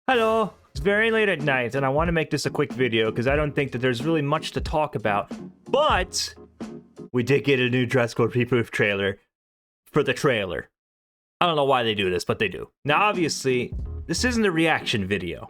Hello! It's very late at night, and I want to make this a quick video because I don't think that there's really much to talk about. But we did get a new Jurassic World Rebirth trailer for the trailer. I don't know why they do this, but they do. Now, obviously, this isn't a reaction video.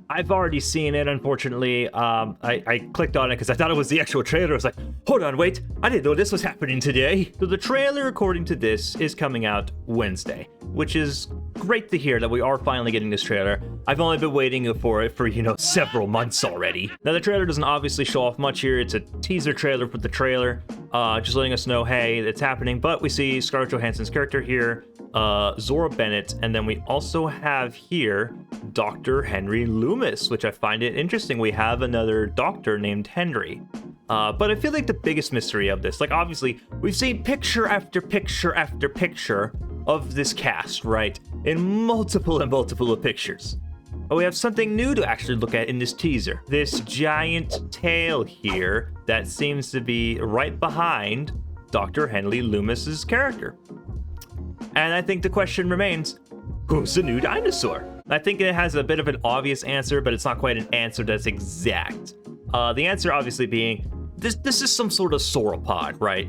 I've already seen it, unfortunately. I clicked on it because I thought it was the actual trailer. I was like, hold on, wait, I didn't know this was happening today. So the trailer, according to this, is coming out Wednesday, which is great to hear that we are finally getting this trailer. I've only been waiting for it for, several months already. Now, the trailer doesn't obviously show off much here. It's a teaser trailer for the trailer, just letting us know, hey, it's happening. But we see Scarlett Johansson's character here, Zora Bennett, and then we also have here Dr. Henry Loomis, which I find it interesting. We have another doctor named Henry. But I feel like the biggest mystery of this, like obviously, we've seen picture after picture after picture of this cast, right? In multiple of pictures. But we have something new to actually look at in this teaser. This giant tail here that seems to be right behind Dr. Henry Loomis's character. And I think the question remains, who's the new dinosaur? I think it has a bit of an obvious answer, but it's not quite an answer that's exact. The answer obviously being, this is some sort of sauropod, right?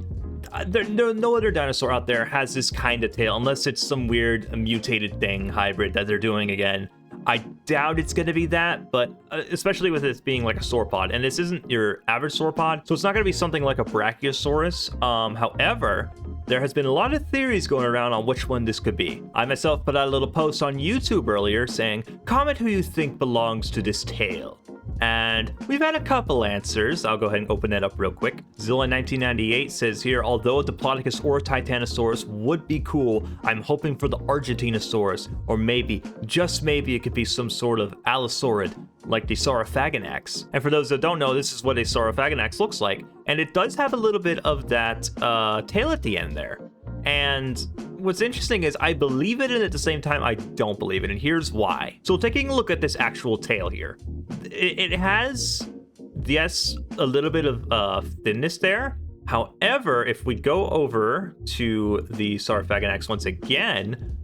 No other dinosaur out there has this kind of tail, unless it's some weird mutated thing hybrid that they're doing again. I doubt it's going to be that, but especially with this being like a sauropod, and this isn't your average sauropod, so it's not going to be something like a brachiosaurus. However, there has been a lot of theories going around on which one this could be. I myself put out a little post on YouTube earlier saying, comment who you think belongs to this tail. And we've had a couple answers. I'll go ahead and open that up real quick. Zilla1998 says here, although a Diplodocus or Titanosaurus would be cool, I'm hoping for the Argentinosaurus, or maybe, just maybe, it could be some sort of allosaurid, like the Saurophaganax. And for those that don't know, this is what a Saurophaganax looks like. And it does have a little bit of that tail at the end there. And what's interesting is I believe it, and at the same time, I don't believe it. And here's why. So taking a look at this actual tail here, it has, yes, a little bit of thinness there. However, if we go over to the Saurophaganax once again,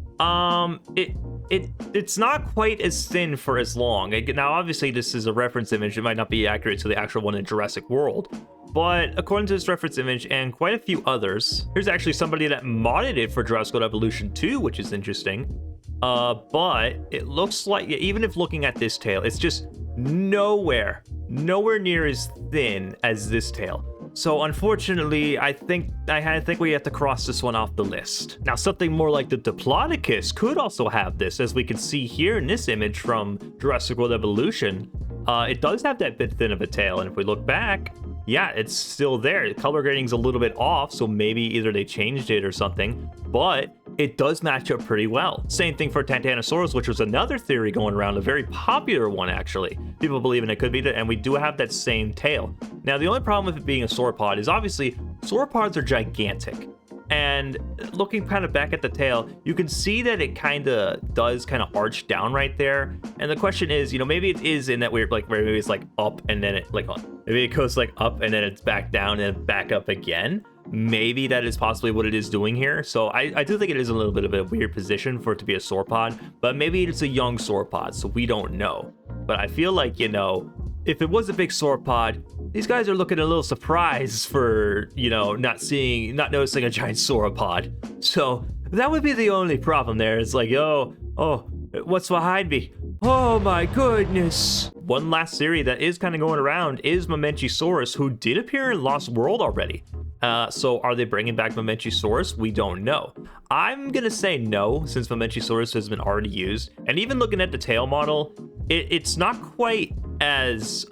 it's not quite as thin for as long. Now, obviously, this is a reference image. It might not be accurate to the actual one in Jurassic World. But according to this reference image and quite a few others, here's actually somebody that modded it for Jurassic World Evolution 2, which is interesting. But it looks like, even if looking at this tail, it's just nowhere near as thin as this tail. So unfortunately, I think we have to cross this one off the list. Now, something more like the Diplodocus could also have this, as we can see here in this image from Jurassic World Evolution. It does have that bit thin of a tail, and if we look back, yeah, it's still there. The color grading's a little bit off, so maybe either they changed it or something, but it does match up pretty well. Same thing for Titanosaurus, which was another theory going around, a very popular one, actually. People believing it could be that, and we do have that same tail. Now, the only problem with it being a sauropod is obviously sauropods are gigantic. And looking kind of back at the tail, you can see that it kind of does kind of arch down right there. And the question is, maybe it is in that weird, like, where maybe it's like up and then it, like, maybe it goes like up and then it's back down and back up again. Maybe that is possibly what it is doing here. So I do think it is a little bit of a weird position for it to be a sauropod, but maybe it's a young sauropod, so we don't know. But I feel like, if it was a big sauropod, these guys are looking a little surprised for, not noticing a giant sauropod. So that would be the only problem there. It's like, oh, what's behind me? Oh my goodness. One last theory that is kind of going around is Mamenchisaurus, who did appear in Lost World already. So are they bringing back Mamenchisaurus? We don't know. I'm going to say no, since Mamenchisaurus has been already used. And even looking at the tail model, it's not quite as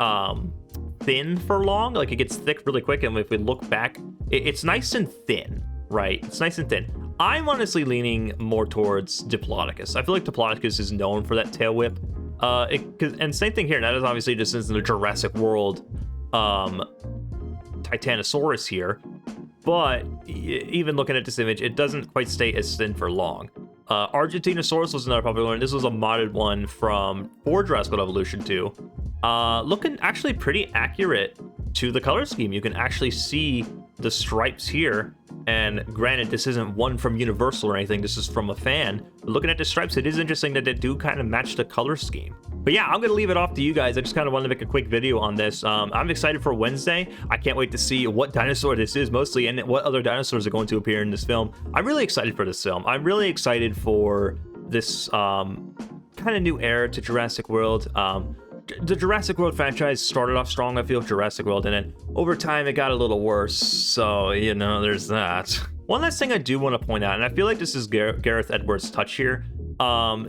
thin for long. Like, it gets thick really quick, and if we look back, it's nice and thin, right? It's nice and thin. I'm honestly leaning more towards Diplodocus. I feel like Diplodocus is known for that tail whip. And same thing here. That is obviously just in the Jurassic World Titanosaurus here. But even looking at this image, it doesn't quite stay as thin for long. Argentinosaurus was another popular one. This was a modded one for Jurassic World Evolution 2. Looking actually pretty accurate to the color scheme. You can actually see the stripes here. And granted, this isn't one from Universal or anything. This is from a fan. But looking at the stripes, it is interesting that they do kind of match the color scheme. But yeah, I'm gonna leave it off to you guys. I just kind of wanted to make a quick video on this. I'm excited for Wednesday. I can't wait to see what dinosaur this is mostly, and what other dinosaurs are going to appear in this film. I'm really excited for this film. I'm really excited for this kind of new era to Jurassic World. The Jurassic World franchise started off strong, I feel, Jurassic World, and then over time it got a little worse. So, you know, there's that. One last thing I do want to point out, and I feel like this is Gareth Edwards' touch here,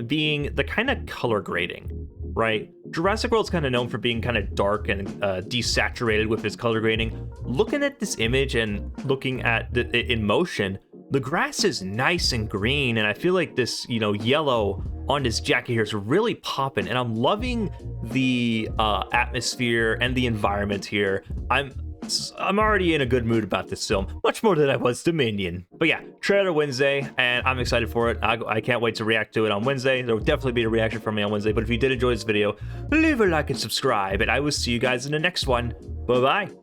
being the kind of color grading. Right? Jurassic World's kind of known for being kind of dark and desaturated with its color grading. Looking at this image and looking at it in motion, the grass is nice and green, and I feel like this, you know, yellow on this jacket here is really popping, and I'm loving the atmosphere and the environment here. I'm already in a good mood about this film, much more than I was Dominion. But yeah, trailer Wednesday, and I'm excited for it. I can't wait to react to it on Wednesday. There will definitely be a reaction from me on Wednesday, but if you did enjoy this video, leave a like and subscribe, and I will see you guys in the next one. Bye-bye.